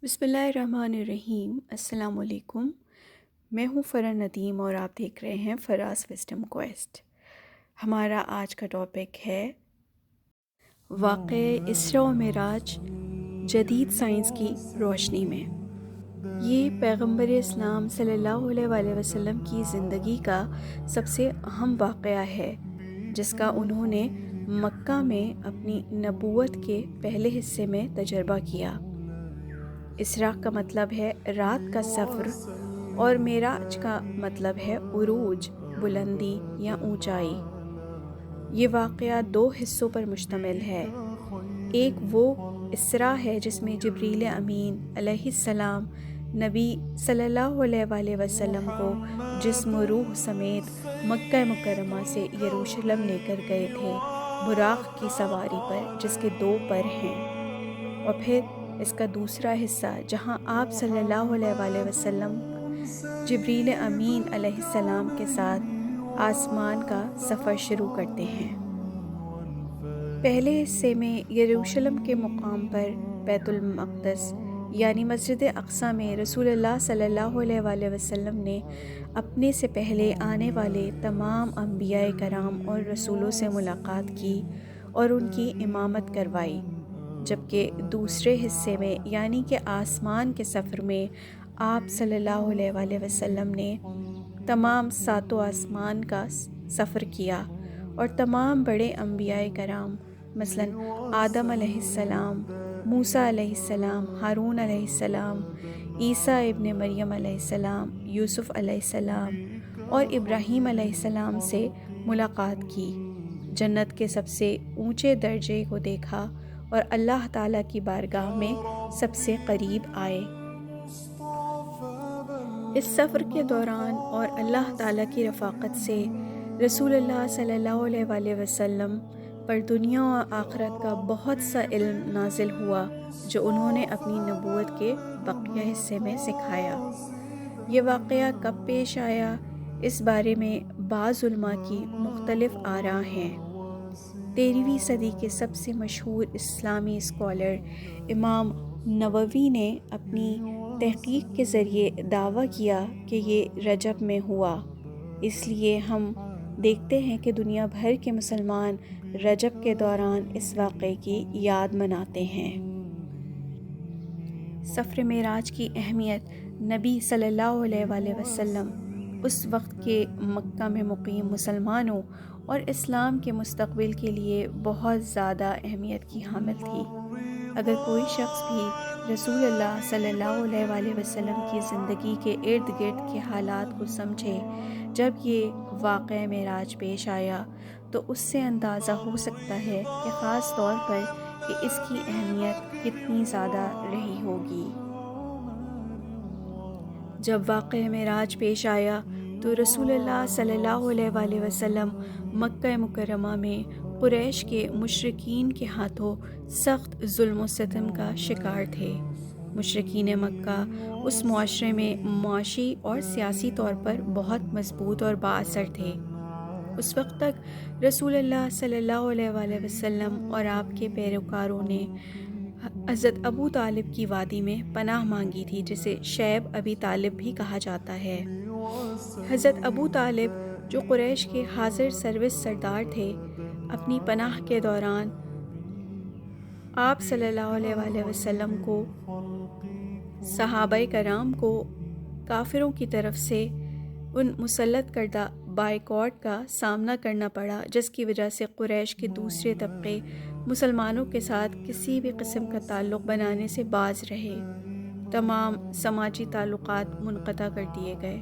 بسم اللہ الرحمن الرحیم۔ السلام علیکم۔ میں ہوں فرح ندیم اور آپ دیکھ رہے ہیں فراز وسڈم کویسٹ۔ ہمارا آج کا ٹاپک ہے واقع اسراء و معراج جدید سائنس کی روشنی میں۔ یہ پیغمبر اسلام صلی اللہ علیہ وآلہ وسلم کی زندگی کا سب سے اہم واقعہ ہے، جس کا انہوں نے مکہ میں اپنی نبوت کے پہلے حصے میں تجربہ کیا۔ اسراء کا مطلب ہے رات کا سفر اور معراج کا مطلب ہے عروج، بلندی یا اونچائی۔ یہ واقعہ دو حصوں پر مشتمل ہے۔ ایک وہ اسراء ہے جس میں جبریل امین علیہ السلام نبی صلی اللہ علیہ وآلہ وسلم کو جسم و روح سمیت مکہ مکرمہ سے یروشلم لے کر گئے تھے، براق کی سواری پر جس کے دو پر ہیں۔ اور پھر اس کا دوسرا حصہ جہاں آپ صلی اللہ علیہ وآلہ وسلم جبریل امین علیہ السلام کے ساتھ آسمان کا سفر شروع کرتے ہیں۔ پہلے حصے میں یروشلم کے مقام پر بیت المقدس یعنی مسجد اقصیٰ میں رسول اللہ صلی اللہ علیہ وآلہ وسلم نے اپنے سے پہلے آنے والے تمام انبیاء کرام اور رسولوں سے ملاقات کی اور ان کی امامت کروائی، جبکہ دوسرے حصے میں یعنی کہ آسمان کے سفر میں آپ صلی اللہ علیہ وآلہ وسلم نے تمام ساتوں آسمان کا سفر کیا اور تمام بڑے انبیاء کرام مثلاً آدم علیہ السلام، موسیٰ علیہ السلام، ہارون علیہ السلام، عیسیٰ ابن مریم علیہ السلام، یوسف علیہ السلام اور ابراہیم علیہ السلام سے ملاقات کی، جنت کے سب سے اونچے درجے کو دیکھا اور اللہ تعالیٰ کی بارگاہ میں سب سے قریب آئے۔ اس سفر کے دوران اور اللہ تعالیٰ کی رفاقت سے رسول اللہ صلی اللہ علیہ وآلہ وسلم پر دنیا و آخرت کا بہت سا علم نازل ہوا جو انہوں نے اپنی نبوت کے بقیہ حصے میں سکھایا۔ یہ واقعہ کب پیش آیا، اس بارے میں بعض علماء کی مختلف آراء ہیں۔ 13ویں صدی کے سب سے مشہور اسلامی اسکالر امام نووی نے اپنی تحقیق کے ذریعے دعویٰ کیا کہ یہ رجب میں ہوا۔ اس لیے ہم دیکھتے ہیں کہ دنیا بھر کے مسلمان رجب کے دوران اس واقعے کی یاد مناتے ہیں۔ سفر معراج کی اہمیت نبی صلی اللہ علیہ وآلہ وسلم، اس وقت کے مکہ میں مقیم مسلمانوں اور اسلام کے مستقبل کے لیے بہت زیادہ اہمیت کی حامل تھی۔ اگر کوئی شخص بھی رسول اللہ صلی اللہ علیہ وآلہ وسلم کی زندگی کے ارد گرد کے حالات کو سمجھے جب یہ واقعہ معراج پیش آیا، تو اس سے اندازہ ہو سکتا ہے کہ خاص طور پر کہ اس کی اہمیت کتنی زیادہ رہی ہوگی۔ جب واقعہ معراج پیش آیا تو رسول اللہ صلی اللہ علیہ وآلہ وسلم مکہ مکرمہ میں قریش کے مشرکین کے ہاتھوں سخت ظلم و ستم کا شکار تھے۔ مشرکین مکہ اس معاشرے میں معاشی اور سیاسی طور پر بہت مضبوط اور بااثر تھے۔ اس وقت تک رسول اللہ صلی اللہ علیہ وآلہ وسلم اور آپ کے پیروکاروں نے حضرت ابو طالب کی وادی میں پناہ مانگی تھی، جسے شیب ابی طالب بھی کہا جاتا ہے۔ حضرت ابو طالب جو قریش کے حاضر سروس سردار تھے، اپنی پناہ کے دوران آپ صلی اللہ علیہ وآلہ وسلم کو صحابہ کرام کو کافروں کی طرف سے ان مسلط کردہ بائیکاٹ کا سامنا کرنا پڑا، جس کی وجہ سے قریش کے دوسرے طبقے مسلمانوں کے ساتھ کسی بھی قسم کا تعلق بنانے سے باز رہے۔ تمام سماجی تعلقات منقطع کر دیے گئے،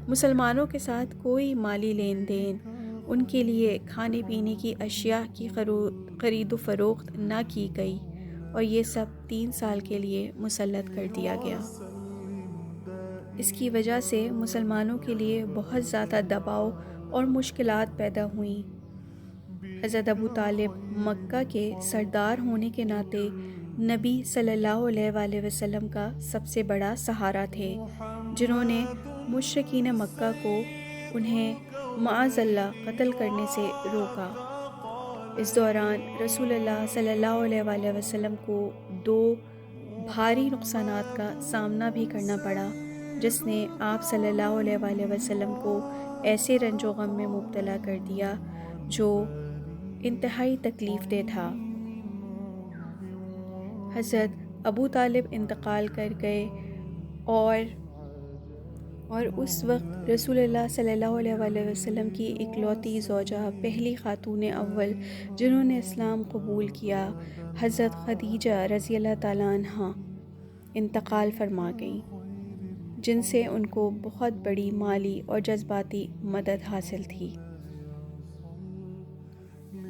مسلمانوں کے ساتھ کوئی مالی لین دین، ان کے لیے کھانے پینے کی اشیاء کی خرید و فروخت نہ کی گئی، اور یہ سب 3 سال کے لیے مسلط کر دیا گیا۔ اس کی وجہ سے مسلمانوں کے لیے بہت زیادہ دباؤ اور مشکلات پیدا ہوئیں۔ حضرت ابو طالب مکہ کے سردار ہونے کے ناطے نبی صلی اللہ علیہ وآلہ وسلم کا سب سے بڑا سہارا تھے، جنہوں نے مشرکین مکہ کو انہیں معاذ اللہ قتل کرنے سے روکا۔ اس دوران رسول اللہ صلی اللہ علیہ وآلہ وسلم کو 2 بھاری نقصانات کا سامنا بھی کرنا پڑا، جس نے آپ صلی اللہ علیہ وآلہ وسلم کو ایسے رنج و غم میں مبتلا کر دیا جو انتہائی تکلیف دہ تھا۔ حضرت ابو طالب انتقال کر گئے اور اس وقت رسول اللہ صلی اللہ علیہ وآلہ وسلم کی اکلوتی زوجہ، پہلی خاتون اول جنہوں نے اسلام قبول کیا، حضرت خدیجہ رضی اللہ تعالیٰ عنہ انتقال فرما گئیں، جن سے ان کو بہت بڑی مالی اور جذباتی مدد حاصل تھی۔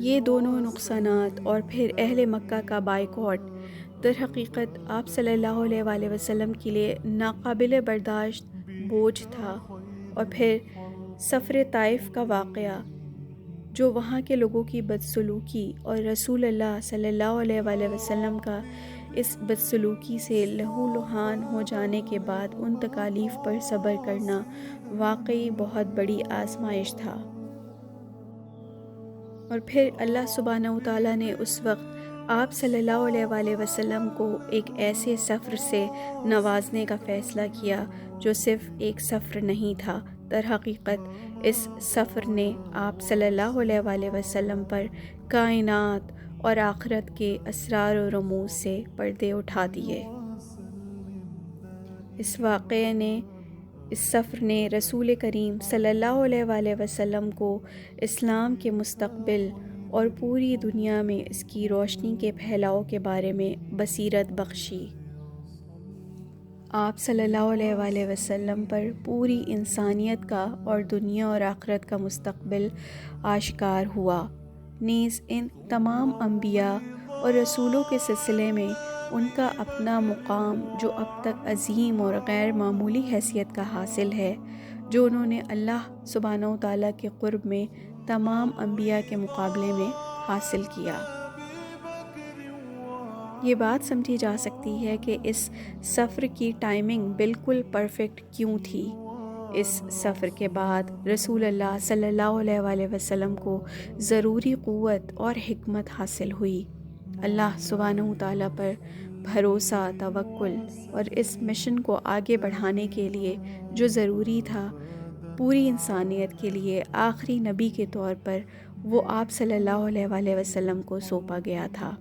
یہ دونوں نقصانات اور پھر اہل مکہ کا بائیکاٹ در حقیقت آپ صلی اللہ علیہ وآلہ وسلم کے لیے ناقابل برداشت بوجھ تھا، اور پھر سفر طائف کا واقعہ جو وہاں کے لوگوں کی بدسلوکی اور رسول اللہ صلی اللہ علیہ وآلہ وسلم کا اس بدسلوکی سے لہو لہان ہو جانے کے بعد ان تکالیف پر صبر کرنا واقعی بہت بڑی آزمائش تھا۔ اور پھر اللہ سبحانہ وتعالیٰ نے اس وقت آپ صلی اللہ علیہ وآلہ وسلم کو ایک ایسے سفر سے نوازنے کا فیصلہ کیا جو صرف ایک سفر نہیں تھا، در حقیقت اس سفر نے آپ صلی اللہ علیہ وآلہ وسلم پر کائنات اور آخرت کے اسرار و رموز سے پردے اٹھا دیے۔ اس واقعے نے، اس سفر نے رسول کریم صلی اللہ علیہ وآلہ وسلم کو اسلام کے مستقبل اور پوری دنیا میں اس کی روشنی کے پھیلاؤ کے بارے میں بصیرت بخشی۔ آپ صلی اللہ علیہ وآلہ وسلم پر پوری انسانیت کا اور دنیا اور آخرت کا مستقبل آشکار ہوا، نیز ان تمام انبیاء اور رسولوں کے سلسلے میں ان کا اپنا مقام جو اب تک عظیم اور غیر معمولی حیثیت کا حاصل ہے، جو انہوں نے اللہ سبحانہ وتعالیٰ کے قرب میں تمام انبیاء کے مقابلے میں حاصل کیا۔ یہ بات سمجھی جا سکتی ہے کہ اس سفر کی ٹائمنگ بالکل پرفیکٹ کیوں تھی۔ اس سفر کے بعد رسول اللہ صلی اللہ علیہ وآلہ وسلم کو ضروری قوت اور حکمت حاصل ہوئی۔ اللہ سبحانہ وتعالیٰ پر بھروسہ، توکل اور اس مشن کو آگے بڑھانے کے لیے جو ضروری تھا، پوری انسانیت کے لیے آخری نبی کے طور پر وہ آپ صلی اللہ علیہ وآلہ وسلم کو سونپا گیا تھا۔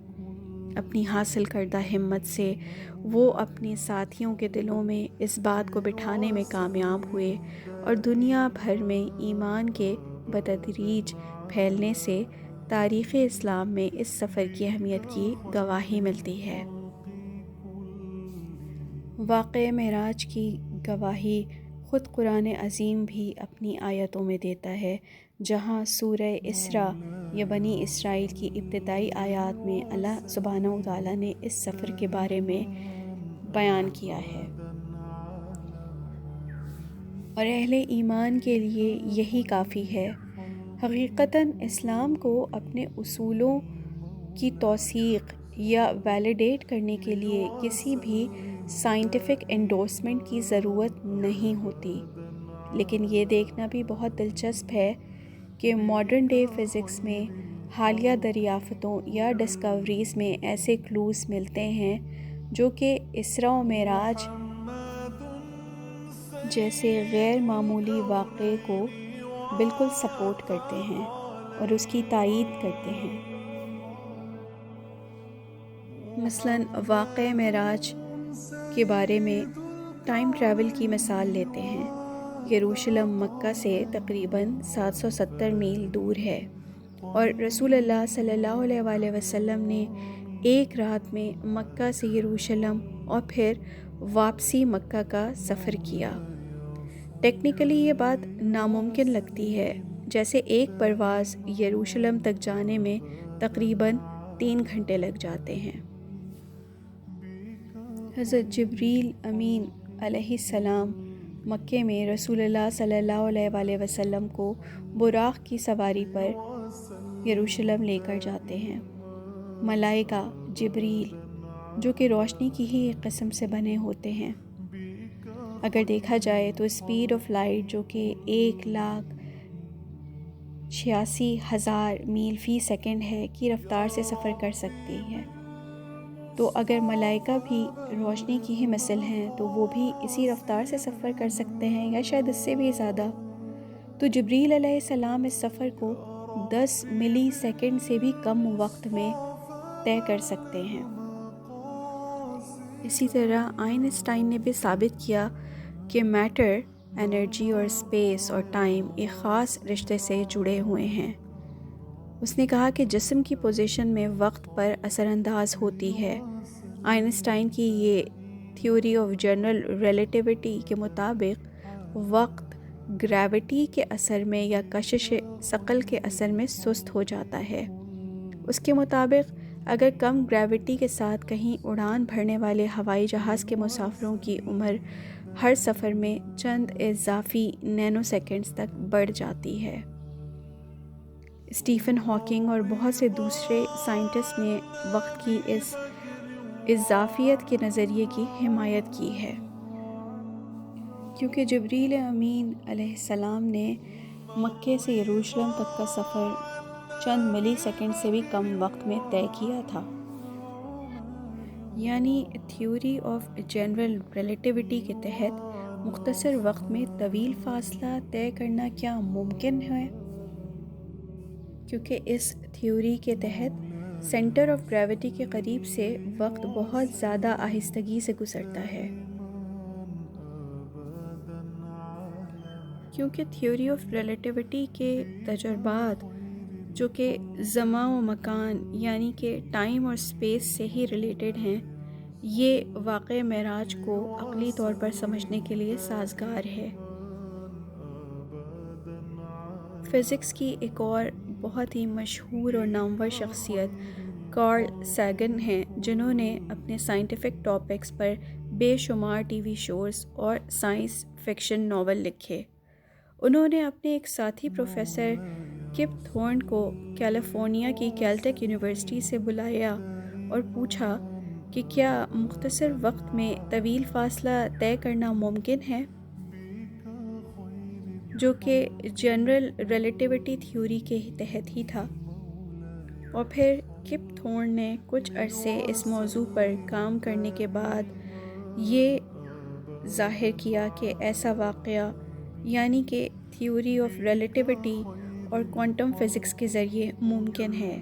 اپنی حاصل کردہ ہمت سے وہ اپنے ساتھیوں کے دلوں میں اس بات کو بٹھانے میں کامیاب ہوئے، اور دنیا بھر میں ایمان کے بتدریج پھیلنے سے تاریخ اسلام میں اس سفر کی اہمیت کی گواہی ملتی ہے۔ واقعہ معراج کی گواہی خود قرآن عظیم بھی اپنی آیتوں میں دیتا ہے، جہاں سورہ اسراء یا بنی اسرائیل کی ابتدائی آیات میں اللہ سبحانہ وتعالیٰ نے اس سفر کے بارے میں بیان کیا ہے، اور اہل ایمان کے لیے یہی کافی ہے۔ حقیقتاً اسلام کو اپنے اصولوں کی توثیق یا ویلیڈیٹ کرنے کے لیے کسی بھی سائنٹیفک انڈورسمنٹ کی ضرورت نہیں ہوتی، لیکن یہ دیکھنا بھی بہت دلچسپ ہے کہ ماڈرن ڈے فزکس میں حالیہ دریافتوں یا ڈسکوریز میں ایسے کلوز ملتے ہیں جو کہ اسراء و معراج جیسے غیر معمولی واقعے کو بالکل سپورٹ کرتے ہیں اور اس کی تائید کرتے ہیں۔ مثلاً واقعہ معراج کے بارے میں ٹائم ٹریول کی مثال لیتے ہیں۔ یروشلم مکہ سے تقریباً 770 میل دور ہے، اور رسول اللہ صلی اللہ علیہ وآلہ وسلم نے ایک رات میں مکہ سے یروشلم اور پھر واپسی مکہ کا سفر کیا۔ ٹیکنیکلی یہ بات ناممکن لگتی ہے، جیسے ایک پرواز یروشلم تک جانے میں تقریباً 3 گھنٹے لگ جاتے ہیں۔ حضرت جبریل امین علیہ السلام مکے میں رسول اللہ صلی اللہ علیہ وآلہ وسلم کو براق کی سواری پر یروشلم لے کر جاتے ہیں۔ ملائکہ جبریل جو کہ روشنی کی ہی ایک قسم سے بنے ہوتے ہیں، اگر دیکھا جائے تو اسپیڈ آف لائٹ جو کہ 1,86,000 میل فی سیکنڈ ہے کی رفتار سے سفر کر سکتی ہے۔ تو اگر ملائکہ بھی روشنی کی ہی مثل ہیں تو وہ بھی اسی رفتار سے سفر کر سکتے ہیں یا شاید اس سے بھی زیادہ. تو جبریل علیہ السلام اس سفر کو 10 ملی سیکنڈ سے بھی کم وقت میں طے کر سکتے ہیں. اسی طرح آئنسٹائن نے بھی ثابت کیا کہ میٹر، انرجی اور اسپیس اور ٹائم ایک خاص رشتے سے جڑے ہوئے ہیں. اس نے کہا کہ جسم کی پوزیشن میں وقت پر اثر انداز ہوتی ہے. آئنسٹائن کی یہ تھیوری آف جنرل ریلیٹیوٹی کے مطابق وقت گریوٹی کے اثر میں یا کشش ثقل کے اثر میں سست ہو جاتا ہے. اس کے مطابق اگر کم گریوٹی کے ساتھ کہیں اڑان بھرنے والے ہوائی جہاز کے مسافروں کی عمر ہر سفر میں چند اضافی نینو سیکنڈز تک بڑھ جاتی ہے. اسٹیفن ہاکنگ اور بہت سے دوسرے سائنٹسٹ نے وقت کی اس اضافیت کے نظریے کی حمایت کی ہے، کیونکہ جبریل امین علیہ السلام نے مکے سے یروشلم تک کا سفر چند ملی سیکنڈ سے بھی کم وقت میں طے کیا تھا. یعنی تھیوری آف جنرل ریلیٹیوٹی کے تحت مختصر وقت میں طویل فاصلہ طے کرنا کیا ممکن ہے؟ کیونکہ اس تھیوری کے تحت سینٹر آف گریوٹی کے قریب سے وقت بہت زیادہ آہستگی سے گزرتا ہے. کیونکہ تھیوری آف ریلیٹیوٹی کے تجربات جو کہ زمان و مکان یعنی کہ ٹائم اور اسپیس سے ہی ریلیٹڈ ہیں، یہ واقع معراج کو عقلی طور پر سمجھنے کے لیے سازگار ہے. فزکس کی ایک اور بہت ہی مشہور اور نامور شخصیت کارل سیگن ہیں، جنہوں نے اپنے سائنٹیفک ٹاپکس پر بے شمار ٹی وی شوز اور سائنس فکشن ناول لکھے. انہوں نے اپنے ایک ساتھی پروفیسر کپ تھورن کو کیلیفورنیا کی کیلٹیک یونیورسٹی سے بلایا اور پوچھا کہ کیا مختصر وقت میں طویل فاصلہ طے کرنا ممکن ہے، جو کہ جنرل ریلیٹیوٹی تھیوری کے تحت ہی تھا. اور پھر کپ تھورن نے کچھ عرصے اس موضوع پر کام کرنے کے بعد یہ ظاہر کیا کہ ایسا واقعہ یعنی کہ تھیوری آف ریلیٹیوٹی اور کوانٹم فزکس کے ذریعے ممکن ہے.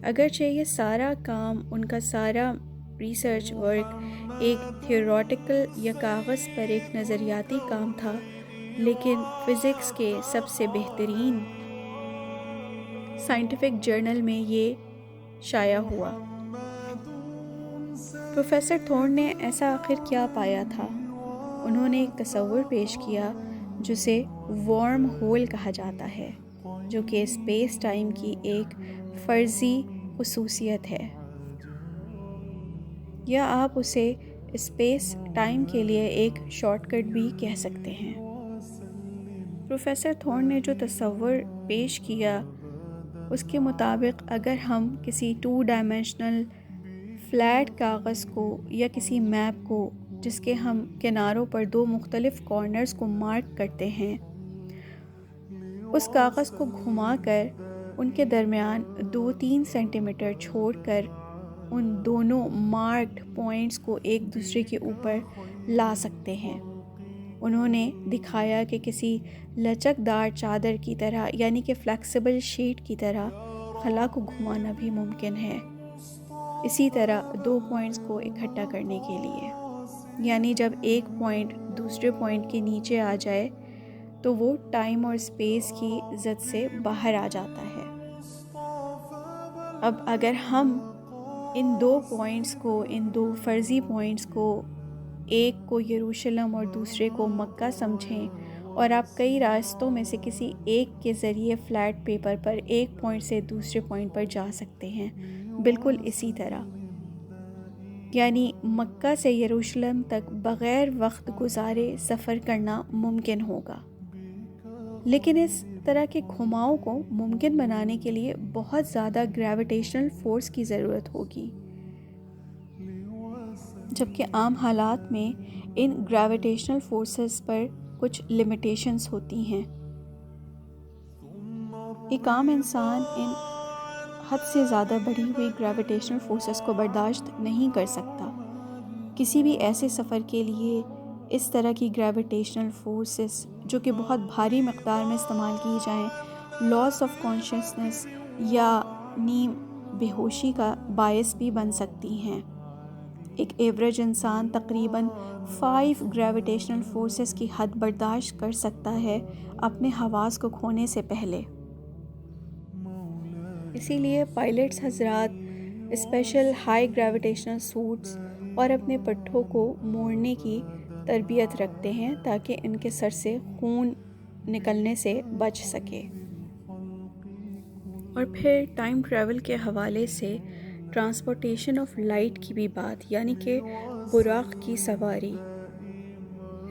اگرچہ یہ سارا کام، ان کا سارا ریسرچ ورک ایک تھیوریٹیکل یا کاغذ پر ایک نظریاتی کام تھا، لیکن فزکس کے سب سے بہترین سائنٹیفک جرنل میں یہ شائع ہوا. پروفیسر تھورن نے ایسا آخر کیا پایا تھا؟ انہوں نے ایک تصور پیش کیا جسے وارم ہول کہا جاتا ہے، جو کہ اسپیس ٹائم کی ایک فرضی خصوصیت ہے، یا آپ اسے اسپیس ٹائم کے لیے ایک شارٹ کٹ بھی کہہ سکتے ہیں. پروفیسر تھورن نے جو تصور پیش کیا اس کے مطابق اگر ہم کسی 2 ڈائمینشنل فلیٹ کاغذ کو یا کسی میپ کو جس کے ہم کناروں پر 2 مختلف کارنرز کو مارک کرتے ہیں، اس کاغذ کو گھما کر ان کے درمیان 2-3 سینٹی میٹر چھوڑ کر ان دونوں مارکڈ پوائنٹس کو ایک دوسرے کے اوپر لا سکتے ہیں. انہوں نے دکھایا کہ کسی لچکدار چادر کی طرح یعنی کہ فلیکسیبل شیٹ کی طرح خلا کو گھمانا بھی ممکن ہے، اسی طرح 2 پوائنٹس کو اکٹھا کرنے کے لیے. یعنی جب ایک پوائنٹ دوسرے پوائنٹ کے نیچے آ جائے تو وہ ٹائم اور اسپیس کی زد سے باہر آ جاتا ہے. اب اگر ہم ان 2 پوائنٹس کو، ان 2 فرضی پوائنٹس کو، ایک کو یروشلم اور دوسرے کو مکہ سمجھیں، اور آپ کئی راستوں میں سے کسی ایک کے ذریعے فلیٹ پیپر پر ایک پوائنٹ سے دوسرے پوائنٹ پر جا سکتے ہیں، بالکل اسی طرح. یعنی مکہ سے یروشلم تک بغیر وقت گزارے سفر کرنا ممکن ہوگا. لیکن اس طرح کے گھماؤ کو ممکن بنانے کے لیے بہت زیادہ گریویٹیشنل فورس کی ضرورت ہوگی، جبکہ عام حالات میں ان گریویٹیشنل فورسز پر کچھ لمیٹیشنز ہوتی ہیں. ایک عام انسان ان حد سے زیادہ بڑھی ہوئی گریویٹیشنل فورسز کو برداشت نہیں کر سکتا۔ کسی بھی ایسے سفر کے لیے اس طرح کی گریویٹیشنل فورسز جو کہ بہت بھاری مقدار میں استعمال کی جائیں لاس آف کانشیسنس یا نیم بے ہوشی کا باعث بھی بن سکتی ہیں۔ ایک ایوریج انسان تقریباً 5 گریویٹیشنل فورسز کی حد برداشت کر سکتا ہے اپنے حواس کو کھونے سے پہلے۔ اسی لیے پائلٹس حضرات اسپیشل ہائی گریویٹیشنل سوٹس اور اپنے پٹھوں کو موڑنے کی تربیت رکھتے ہیں تاکہ ان کے سر سے خون نکلنے سے بچ سکے۔ اور پھر ٹائم ٹریول کے حوالے سے ٹرانسپورٹیشن آف لائٹ کی بھی بات، یعنی کہ براق کی سواری۔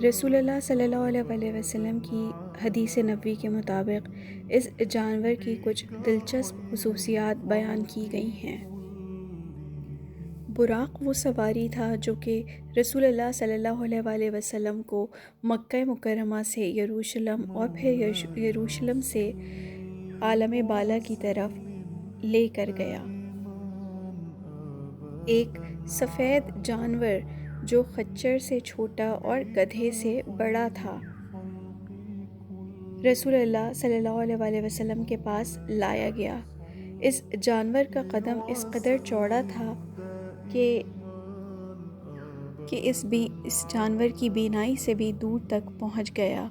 رسول اللہ صلی اللہ علیہ وسلم کی حدیث نبوی کے مطابق اس جانور کی کچھ دلچسپ خصوصیات بیان کی گئی ہیں۔ براق وہ سواری تھا جو کہ رسول اللہ صلی اللہ علیہ وسلم کو مکہ مکرمہ سے یروشلم اور پھر یروشلم سے عالم بالا کی طرف لے کر گیا۔ ایک سفید جانور جو خچر سے چھوٹا اور گدھے سے بڑا تھا، رسول اللہ صلی اللہ علیہ وسلم کے پاس لایا گیا۔ اس جانور کا قدم اس قدر چوڑا تھا کہ اس جانور کی بینائی سے بھی دور تک پہنچ گیا۔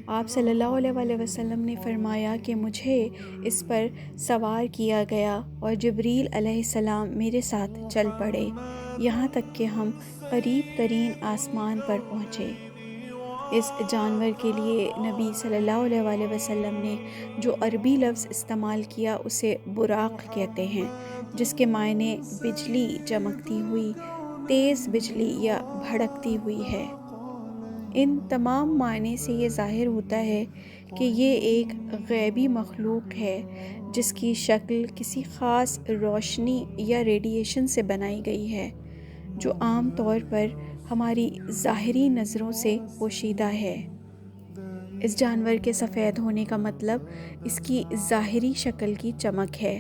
آپ صلی اللہ علیہ وسلم نے فرمایا کہ مجھے اس پر سوار کیا گیا اور جبریل علیہ السلام میرے ساتھ چل پڑے یہاں تک کہ ہم قریب ترین آسمان پر پہنچے۔ اس جانور کے لیے نبی صلی اللہ علیہ وسلم نے جو عربی لفظ استعمال کیا اسے براق کہتے ہیں، جس کے معنی بجلی چمکتی ہوئی، تیز بجلی یا بھڑکتی ہوئی ہے۔ ان تمام معنی سے یہ ظاہر ہوتا ہے کہ یہ ایک غیبی مخلوق ہے جس کی شکل کسی خاص روشنی یا ریڈیشن سے بنائی گئی ہے، جو عام طور پر ہماری ظاہری نظروں سے پوشیدہ ہے۔ اس جانور کے سفید ہونے کا مطلب اس کی ظاہری شکل کی چمک ہے،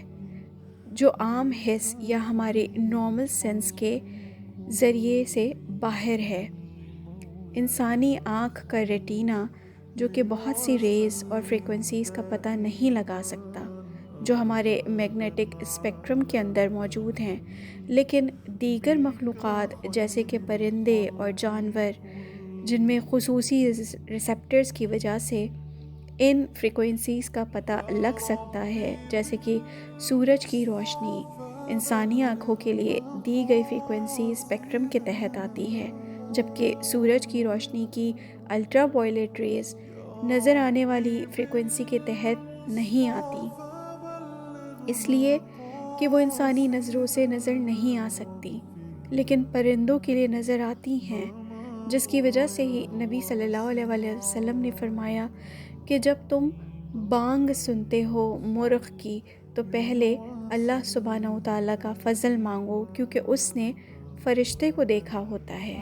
جو عام حس یا ہمارے نارمل سینس کے ذریعے سے باہر ہے۔ انسانی آنکھ کا ریٹینا جو کہ بہت سی ریز اور فریکوینسیز کا پتہ نہیں لگا سکتا، جو ہمارے میگنیٹک اسپیکٹرم کے اندر موجود ہیں، لیکن دیگر مخلوقات جیسے کہ پرندے اور جانور جن میں خصوصی ریسیپٹرز کی وجہ سے ان فریکوینسیز کا پتہ لگ سکتا ہے، جیسے کہ سورج کی روشنی انسانی آنکھوں کے لیے دی گئی فریکوینسی اسپیکٹرم کے تحت آتی ہے، جبکہ سورج کی روشنی کی الٹرا وائلیٹ ریز نظر آنے والی فریکوینسی کے تحت نہیں آتی، اس لیے کہ وہ انسانی نظروں سے نظر نہیں آ سکتی، لیکن پرندوں کے لیے نظر آتی ہیں، جس کی وجہ سے ہی نبی صلی اللہ علیہ وسلم نے فرمایا کہ جب تم بانگ سنتے ہو مرغ کی تو پہلے اللہ سبحانہ و تعالیٰ کا فضل مانگو، کیونکہ اس نے فرشتے کو دیکھا ہوتا ہے۔